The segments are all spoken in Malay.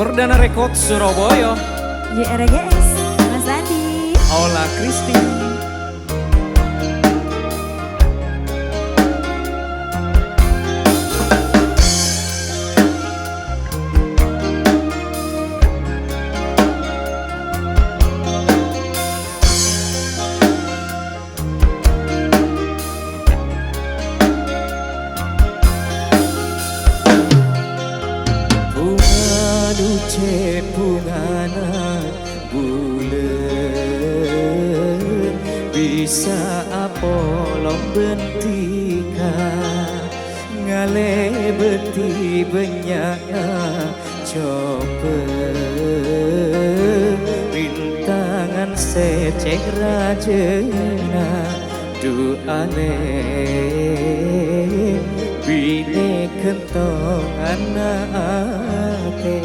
Perdana Rekod Surabaya. JRGS Mas Andi. Ola Kristi. Duce bungana bulan bisa apa lombentika ngale beti benyana coba rintangan secek rajena duane bine kentong anake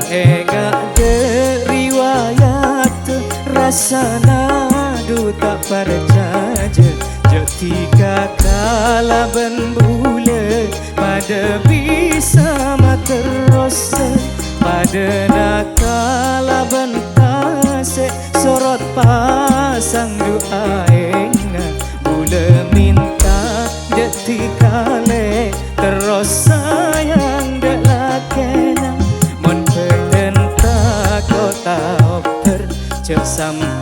ega riwayat rasana duta percaya jetika kala ben bule pada bisa materos pada nakala ben tase sorot pasang duaenga bule minta jetika le terus sayang delakena kota oper cek sama